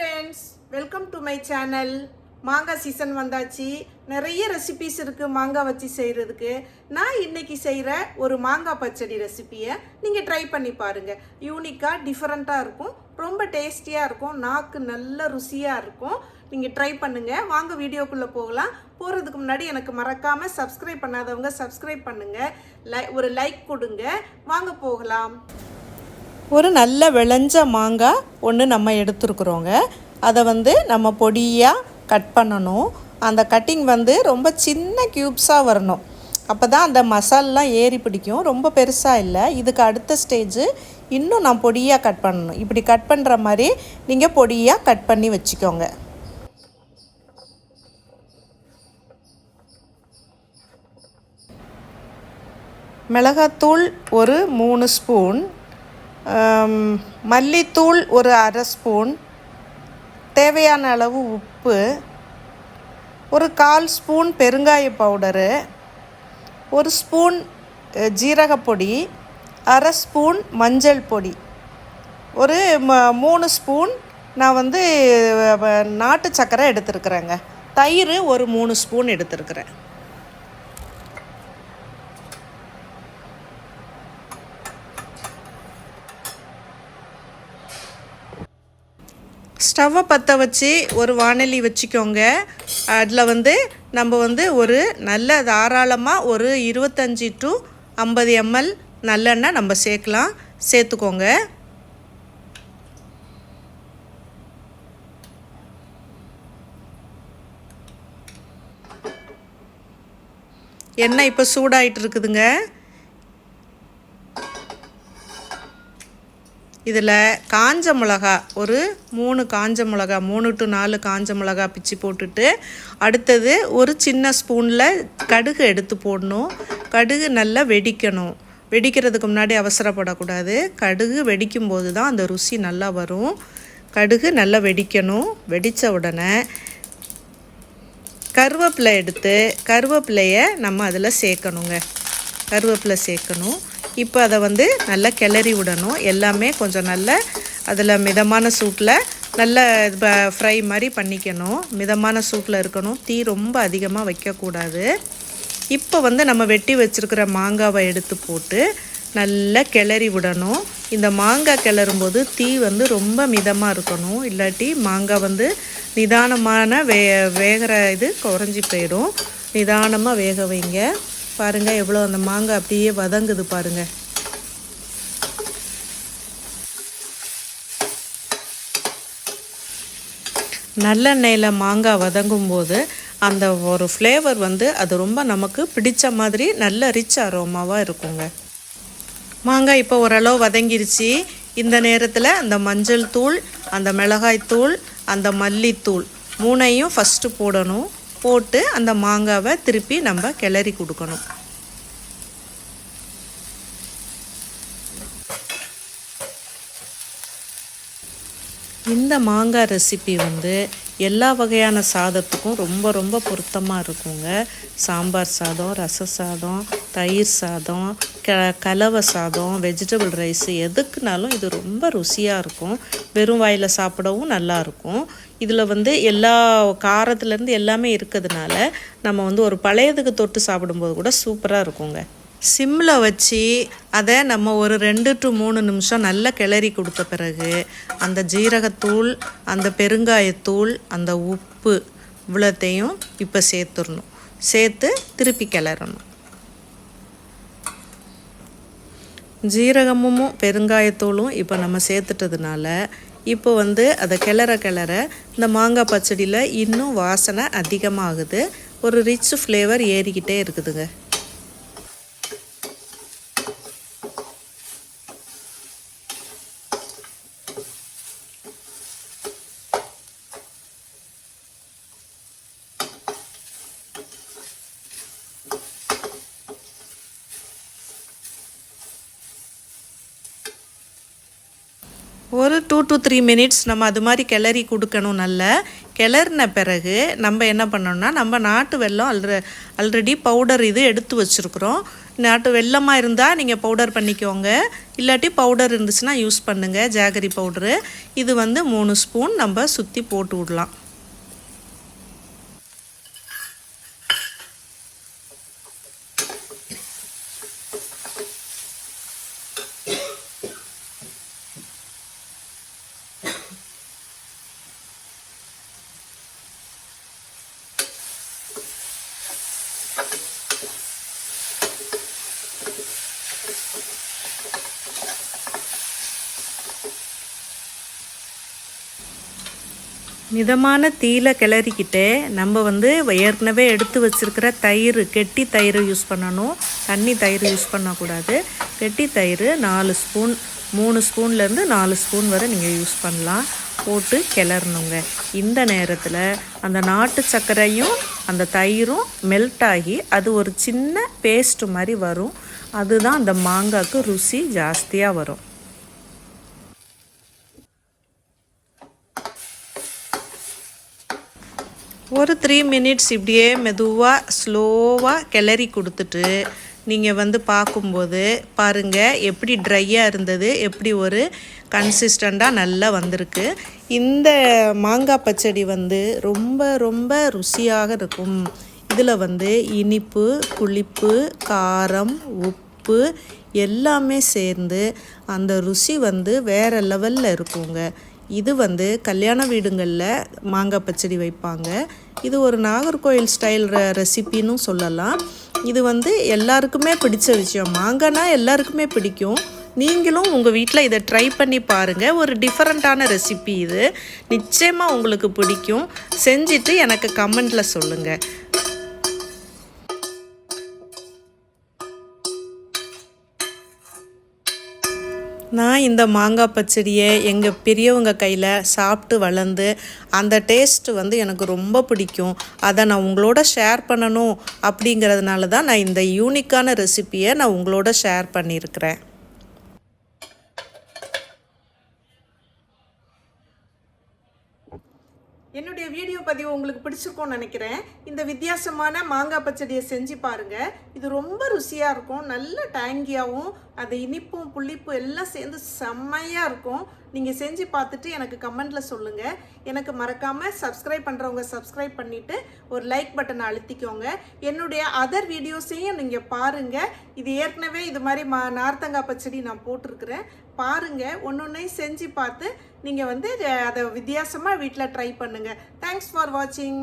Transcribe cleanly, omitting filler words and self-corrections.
Friends, welcome to my channel. மாங்காய் season வந்தாச்சு. நிறைய ரெசிபிஸ் இருக்குது மாங்காய் வச்சு செய்கிறதுக்கு. நான் இன்னைக்கு செய்கிற ஒரு மாங்காய் பச்சடி ரெசிபியை நீங்கள் ட்ரை பண்ணி பாருங்கள். யூனிக்காக டிஃப்ரெண்ட்டாக இருக்கும், ரொம்ப டேஸ்டியாக இருக்கும், நாக்கு நல்ல ருசியாக இருக்கும். நீங்கள் ட்ரை பண்ணுங்கள். வாங்க வீடியோக்குள்ளே போகலாம். போகிறதுக்கு முன்னாடி எனக்கு மறக்காமல் சப்ஸ்கிரைப் பண்ணாதவங்க சப்ஸ்கிரைப் பண்ணுங்கள், ஒரு லைக் கொடுங்க. வாங்க போகலாம். ஒரு நல்ல விளைஞ்ச மாங்காய் ஒன்று நம்ம எடுத்துருக்குறோங்க. அதை நம்ம பொடியாக கட் பண்ணணும். அந்த கட்டிங் ரொம்ப சின்ன க்யூப்ஸாக வரணும். அப்போ தான் அந்த மசாலெலாம் ஏறி பிடிக்கும். ரொம்ப பெருசாக இல்லை. இதுக்கு அடுத்த ஸ்டேஜு இன்னும் நான் பொடியாக கட் பண்ணணும். இப்படி கட் பண்ணுற மாதிரி நீங்கள் பொடியாக கட் பண்ணி வச்சுக்கோங்க. மிளகாத்தூள் ஒரு 3 ஸ்பூன், மல்லித்தூள் ஒரு 1/2 ஸ்பூன், தேவையான அளவு உப்பு, ஒரு 1/4 ஸ்பூன் பெருங்காய பவுடரு, 1 ஸ்பூன் ஜீரகப்பொடி, 1/2 ஸ்பூன் மஞ்சள் பொடி, ஒரு 3 ஸ்பூன் நான் நாட்டு சர்க்கரை எடுத்துருக்குறேங்க. தயிர் ஒரு 3 ஸ்பூன் எடுத்துருக்குறேன். ஸ்டவ்வை பற்ற வச்சு ஒரு வாணலி வச்சுக்கோங்க. அதில் நம்ம ஒரு நல்ல தாராளமாக ஒரு 25 to 50 ml நல்லெண்ணெய் நம்ம சேர்த்துக்கோங்க. எண்ணெய் இப்போ சூடாயிட்டு இருக்குதுங்க. இதில் காஞ்ச மிளகா ஒரு 3 காஞ்ச மிளகா, 3 to 4 காஞ்ச மிளகா பிச்சு போட்டுட்டு, அடுத்தது ஒரு சின்ன ஸ்பூனில் கடுகு எடுத்து போடணும். கடுகு நல்லா வெடிக்கணும். வெடிக்கிறதுக்கு முன்னாடி அவசரப்படக்கூடாது. கடுகு வெடிக்கும் போது தான் அந்த ருசி நல்லா வரும். கடுகு நல்லா வெடிக்கணும். வெடித்த உடனே கருவேப்பிலை எடுத்து கருவேப்பிலையை நம்ம அதில் சேர்க்கணுங்க. கருவேப்பிலை சேர்க்கணும். இப்போ அதை நல்லா கிளறி விடணும். எல்லாமே கொஞ்சம் நல்ல அதில் மிதமான சூட்டில் நல்ல ஃப்ரை மாதிரி பண்ணிக்கணும். மிதமான சூட்டில் இருக்கணும். தீ ரொம்ப அதிகமாக வைக்கக்கூடாது. இப்போ நம்ம வெட்டி வச்சுருக்கிற மாங்காவை எடுத்து போட்டு நல்லா கிளறி விடணும். இந்த மாங்காய் கிளறும்போது தீ ரொம்ப மிதமாக இருக்கணும். இல்லாட்டி மாங்காய் நிதானமான வேகிற இது குறைஞ்சி போயிடும். நிதானமாக வேக வைங்க. பாருங்கள் எவ்வளோ அந்த மாங்காய் அப்படியே வதங்குது பாருங்கள். நல்லெண்ணெயில் மாங்காய் வதங்கும்போது அந்த ஒரு ஃப்ளேவர் அது ரொம்ப நமக்கு பிடிச்ச மாதிரி நல்ல ரிச் அரோமாவாக இருக்குங்க. மாங்காய் இப்போ ஓரளவு வதங்கிருச்சு. இந்த நேரத்தில் அந்த மஞ்சள் தூள், அந்த மிளகாய் தூள், அந்த மல்லித்தூள் 3ஐயும் ஃபஸ்ட்டு போடணும். போட்டு அந்த மாங்காவை திருப்பி நம்ம கிளறி கொடுக்கணும். இந்த மாங்காய் ரெசிபி எல்லா வகையான சாதத்துக்கும் ரொம்ப ரொம்ப பொருத்தமாக இருக்குங்க. சாம்பார் சாதம், ரச சாதம், தயிர் சாதம், கலவை சாதம், வெஜிடபிள் ரைஸு எதுக்குனாலும் இது ரொம்ப ருசியாக இருக்கும். வெறும் வாயில் சாப்பிடவும் நல்லாயிருக்கும். இதில் எல்லா காரத்துலேருந்து எல்லாமே இருக்கிறதுனால நம்ம ஒரு பழையதுக்கு தொட்டு சாப்பிடும்போது கூட சூப்பராக இருக்குங்க. சிம்மில் வச்சு அதை நம்ம ஒரு 2 to 3 நிமிஷம் நல்லா கிளறி கொடுத்த பிறகு அந்த ஜீரகத்தூள், அந்த பெருங்காயத்தூள், அந்த உப்பு இவ்வளோத்தையும் இப்போ சேர்த்துடணும். சேர்த்து திருப்பி கிளறணும். ஜீரகமும் பெருங்காயத்தூளும் இப்போ நம்ம சேர்த்துட்டதுனால இப்போ அதை கிளற இந்த மாங்காய் பச்சடியில் இன்னும் வாசனை அதிகமாகுது. ஒரு ரிச் ஃப்ளேவர் ஏறிக்கிட்டே இருக்குதுங்க. ஒரு 2 to 3 minutes நம்ம அது மாதிரி கிளறி கொடுக்கணும். நல்லா கிளறின பிறகு நம்ம என்ன பண்ணோம்னா, நம்ம நாட்டு வெல்லம் ஆல்ரெடி பவுடர் இது எடுத்து வச்சுருக்குறோம். நாட்டு வெல்லமாக இருந்தால் நீங்கள் பவுடர் பண்ணிக்கோங்க, இல்லாட்டி பவுடர் இருந்துச்சுன்னா யூஸ் பண்ணுங்கள், ஜாகரி பவுடரு. இது வந்து 3 ஸ்பூன் நம்ம சுற்றி போட்டு விடலாம். மிதமான தீயில கிளறிக்கிட்டே நம்ம வந்து ஏற்கனவே எடுத்து வச்சுருக்கிற தயிர், கெட்டி தயிர் யூஸ் பண்ணணும். தண்ணி தயிர் யூஸ் பண்ணக்கூடாது. கெட்டி தயிர் 4 ஸ்பூன், 3 ஸ்பூன்லேருந்து 4 ஸ்பூன் வரை நீங்கள் யூஸ் பண்ணலாம். போட்டு கிளறணுங்க. இந்த நேரத்தில் அந்த நாட்டு சர்க்கரையும் அந்த தயிரும் மெல்ட் ஆகி அது ஒரு சின்ன பேஸ்ட் மாதிரி வரும். அதுதான் அந்த மாங்காய்க்கு ருசி ஜாஸ்தியாக வரும். ஒரு 3 மினிட்ஸ் இப்படியே மெதுவாக ஸ்லோவாக கிளறி கொடுத்துட்டு நீங்கள் வந்து பார்க்கும்போது பாருங்கள் எப்படி ட்ரையாக இருந்தது, எப்படி ஒரு கன்சிஸ்டண்ட்டாக நல்லா வந்திருக்கு. இந்த மாங்காய் பச்சடி வந்து ரொம்ப ரொம்ப ருசியாக இருக்கும். இதில் வந்து இனிப்பு, புளிப்பு, காரம், உப்பு எல்லாமே சேர்ந்து அந்த ருசி வந்து வேறு லெவலில் இருக்குங்க. இது வந்து கல்யாண வீடுங்களில் மாங்காய் பச்சடி வைப்பாங்க. இது ஒரு நாகர்கோயில் ஸ்டைல் ரெசிபின்னு சொல்லலாம். இது வந்து எல்லாருக்குமே பிடிச்ச விஷயம். மாங்காய்னா எல்லாருக்குமே பிடிக்கும். நீங்களும் உங்கள் வீட்டில் இதை ட்ரை பண்ணி பாருங்கள். ஒரு டிஃப்ரெண்ட்டான ரெசிபி இது. நிச்சயமாக உங்களுக்கு பிடிக்கும். செஞ்சுட்டு எனக்கு கமெண்டில் சொல்லுங்கள். நான் இந்த மாங்காய் பச்சடியை எங்கள் பெரியவங்க கையில் சாப்பிட்டு வளர்ந்து அந்த டேஸ்ட்டு வந்து எனக்கு ரொம்ப பிடிக்கும். அதை நான் உங்களோட ஷேர் பண்ணணும் அப்படிங்கிறதுனால தான் நான் இந்த யூனிக்கான ரெசிப்பியை நான் உங்களோட ஷேர் பண்ணியிருக்கிறேன். என்னுடைய வீடியோ பதிவு உங்களுக்கு பிடிச்சிருக்கும்னு நினைக்கிறேன். இந்த வித்தியாசமான மாங்காய் பச்சடியை செஞ்சு பாருங்கள். இது ரொம்ப ருசியாக இருக்கும். நல்ல டேங்கியாகவும் அது இனிப்பும் புளிப்பு எல்லாம் சேர்ந்து செம்மையாக இருக்கும். நீங்கள் செஞ்சு பார்த்துட்டு எனக்கு கமெண்டில் சொல்லுங்கள். எனக்கு மறக்காமல் சப்ஸ்கிரைப் பண்ணுறவங்க சப்ஸ்கிரைப் பண்ணிவிட்டு ஒரு லைக் பட்டனை அழுத்திக்கோங்க. என்னுடைய அதர் வீடியோஸையும் நீங்கள் பாருங்கள். இது ஏற்கனவே இது மாதிரி நார்த்தங்காய் பச்சடி நான் போட்டிருக்கிறேன். பாருங்கள், ஒன்னொன்னையும் செஞ்சு பார்த்து நீங்கள் வந்து அதை வித்தியாசமாக வீட்டில் ட்ரை பண்ணுங்கள். தேங்க்ஸ் ஃபார் வாட்சிங்.